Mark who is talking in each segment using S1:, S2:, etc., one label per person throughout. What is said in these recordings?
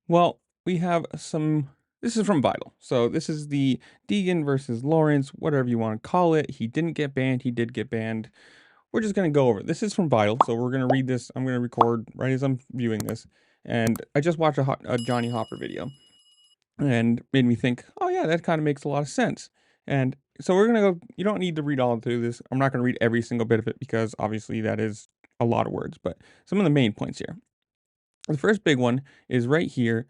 S1: Well, we have some. This is from Vital. So this is the Deegan versus Lawrence, whatever you want to call it. He didn't get banned. He did get banned. We're just going to go over it. This is from Vital. So we're going to read this. I'm going to record right as I'm viewing this. And I just watched a Johnny Hopper video and made me think, oh, yeah, that kind of makes a lot of sense. And so we're going to go. You don't need to read all through this. I'm not going to read every single bit of it because obviously that is a lot of words. But some of the main points here. The first big one is right here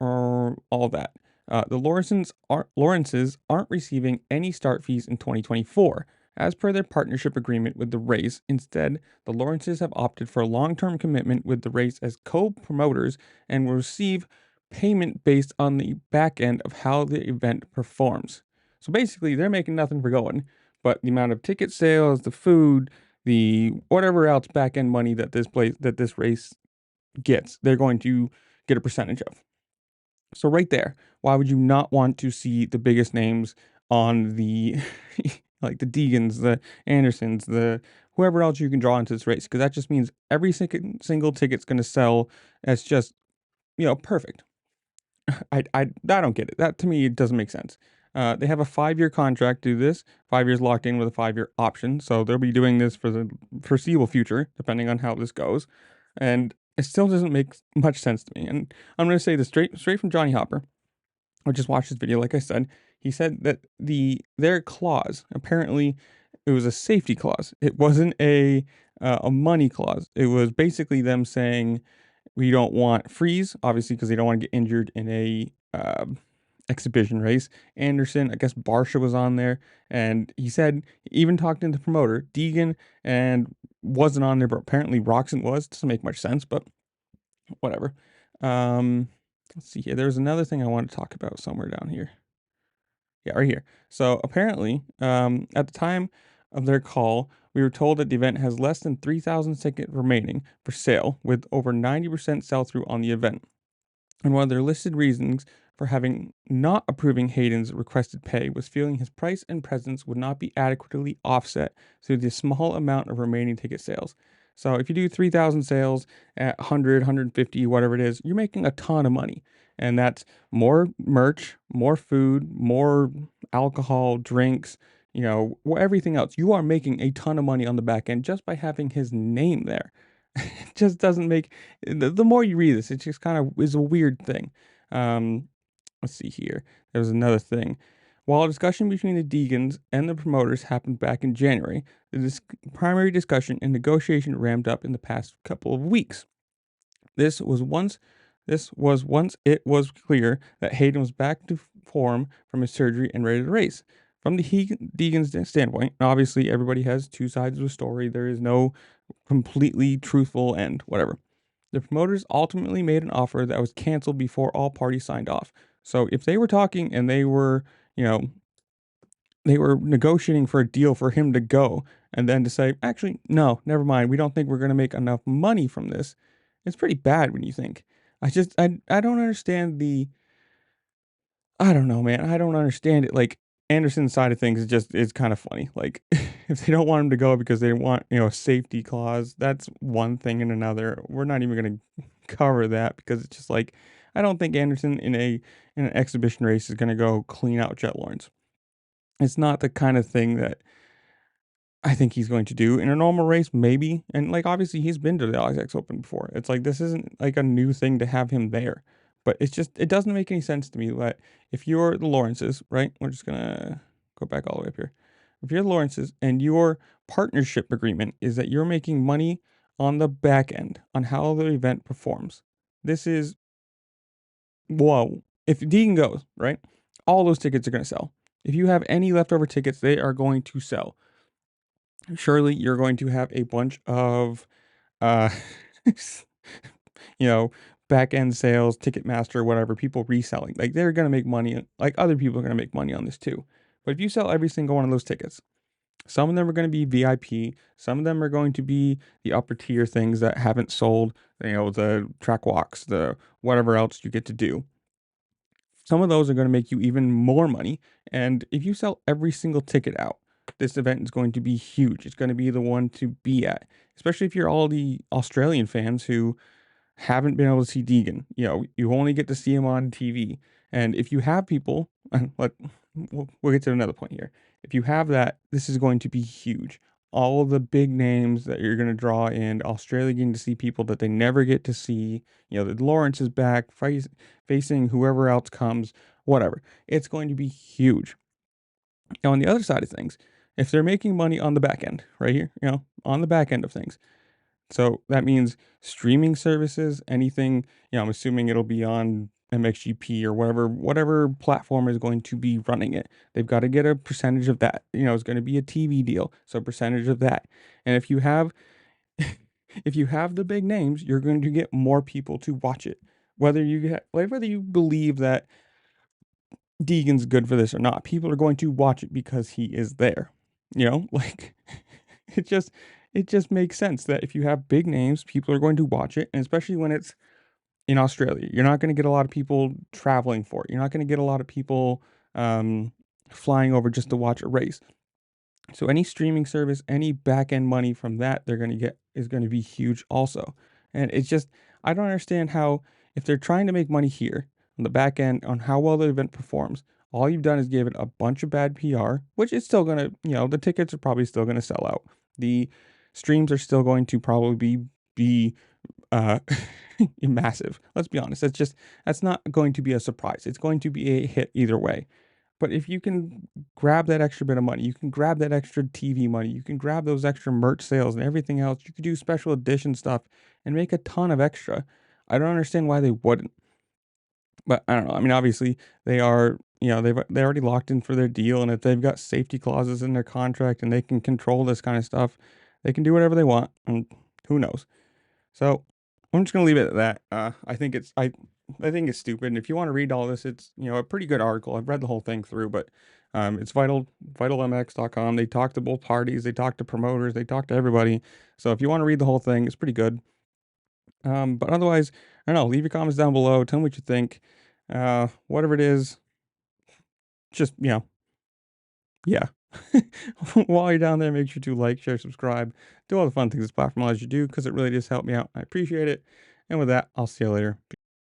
S1: all that. The Lawrences aren't receiving any start fees in 2024, as per their partnership agreement with the race. Instead, the Lawrences have opted for a long-term commitment with the race as co-promoters and will receive payment based on the back end of how the event performs. So basically, they're making nothing for going, but the amount of ticket sales, the food, the whatever else back end money that this race gets, they're going to get a percentage of. So right there, why would you not want to see the biggest names on the like the Deegans, the Andersons, the whoever else you can draw into this race? Because that just means every single ticket's going to sell as just perfect. I don't get it. That to me it doesn't make sense. They have a 5-year contract to do this. 5 years locked in with a 5-year option, so they'll be doing this for the foreseeable future, depending on how this goes. And it still doesn't make much sense to me. And I'm going to say this straight from Johnny Hopper. I just watched this video. Like I said, he said that their clause, apparently it was a safety clause. It wasn't a money clause. It was basically them saying we don't want freeze, obviously, because they don't want to get injured in a exhibition race. Anderson, I guess Barsha was on there, and he said he even talked to the promoter Deegan and wasn't on there, but apparently Roxon was. Doesn't make much sense, but whatever. Let's see here. There's another thing I want to talk about somewhere down here. Yeah, right here. So apparently, at the time of their call, we were told that the event has less than 3,000 tickets remaining for sale, with over 90% sell through on the event. And one of their listed reasons for having not approving Hayden's requested pay was feeling his price and presence would not be adequately offset through the small amount of remaining ticket sales. So if you do 3,000 sales at 100, 150, whatever it is, you're making a ton of money. And that's more merch, more food, more alcohol, drinks, everything else. You are making a ton of money on the back end just by having his name there. It just doesn't make the more you read this, it just kind of is a weird thing. Let's see here. There was another thing. While a discussion between the Deegans and the promoters happened back in January, the primary discussion and negotiation ramped up in the past couple of weeks. This was once it was clear that Hayden was back to form from his surgery and ready to race. From the Deegan's standpoint, obviously everybody has two sides of a story. There is no completely truthful end, whatever. The promoters ultimately made an offer that was canceled before all parties signed off. So if they were talking and they were, they were negotiating for a deal for him to go and then to say, actually, no, never mind. We don't think we're going to make enough money from this. It's pretty bad when you think. I don't understand I don't know, man. I don't understand it. Like Anderson's side of things is kind of funny. Like if they don't want him to go because they want, a safety clause, that's one thing and another. We're not even going to cover that because it's just like I don't think Anderson in an exhibition race is going to go clean out Jet Lawrence. It's not the kind of thing that I think he's going to do in a normal race, maybe. And like obviously he's been to the LX Open before. It's like this isn't like a new thing to have him there. But it doesn't make any sense to me that if you're the Lawrences, right? We're just gonna go back all the way up here. If you're the Lawrences and your partnership agreement is that you're making money on the back end on how the event performs. This is whoa. If Deegan goes, right? All those tickets are gonna sell. If you have any leftover tickets, they are going to sell. Surely you're going to have a bunch of uh you know back end sales, Ticketmaster, whatever, people reselling. Like they're going to make money, like other people are going to make money on this too. But if you sell every single one of those tickets, some of them are going to be VIP, some of them are going to be the upper tier things that haven't sold, the track walks, the whatever else you get to do. Some of those are going to make you even more money. And if you sell every single ticket out, this event is going to be huge. It's going to be the one to be at, especially if you're all the Australian fans who haven't been able to see Deegan. You know, you only get to see him on TV. And if you have people, and we'll get to another point here. If you have that, this is going to be huge. All of the big names that you're going to draw in, Australia getting to see people that they never get to see. You know, that Lawrence is back facing whoever else comes, whatever. It's going to be huge. Now, on the other side of things, if they're making money on the back end, right here, you know, on the back end of things, so that means streaming services, anything, you know, I'm assuming it'll be on MXGP or whatever platform is going to be running it. They've got to get a percentage of that. You know, it's going to be a TV deal, so a percentage of that. And if you have if you have the big names, you're going to get more people to watch it. Whether you believe that Deegan's good for this or not, people are going to watch it because he is there. You know, like it just it just makes sense that if you have big names, people are going to watch it, and especially when it's in Australia, you're not going to get a lot of people traveling for it. You're not going to get a lot of people flying over just to watch a race. So any streaming service, any back end money from that they're going to get is going to be huge also. And it's just I don't understand how if they're trying to make money here on the back end on how well the event performs, all you've done is give it a bunch of bad PR, which it's still going to, you know, the tickets are probably still going to sell out. The streams are still going to probably be uh massive. Let's be honest. That's not going to be a surprise. It's going to be a hit either way. But if you can grab that extra bit of money, you can grab that extra TV money, you can grab those extra merch sales and everything else, you could do special edition stuff and make a ton of extra. I don't understand why they wouldn't. But I don't know. I mean, obviously they are, you know, they already locked in for their deal, and if they've got safety clauses in their contract and they can control this kind of stuff, they can do whatever they want, and who knows. So I'm just gonna leave it at that. I think it's stupid. And if you want to read all this, it's, you know, a pretty good article. I've read the whole thing through, but it's vitalmx.com. They talk to both parties, they talk to promoters, they talk to everybody. So if you want to read the whole thing, it's pretty good. But otherwise, I don't know. Leave your comments down below. Tell me what you think. Whatever it is, just, you know, yeah. While you're down there, make sure to like, share, subscribe, do all the fun things this platform allows you to do, because it really does help me out. I appreciate it. And with that, I'll see you later. Peace.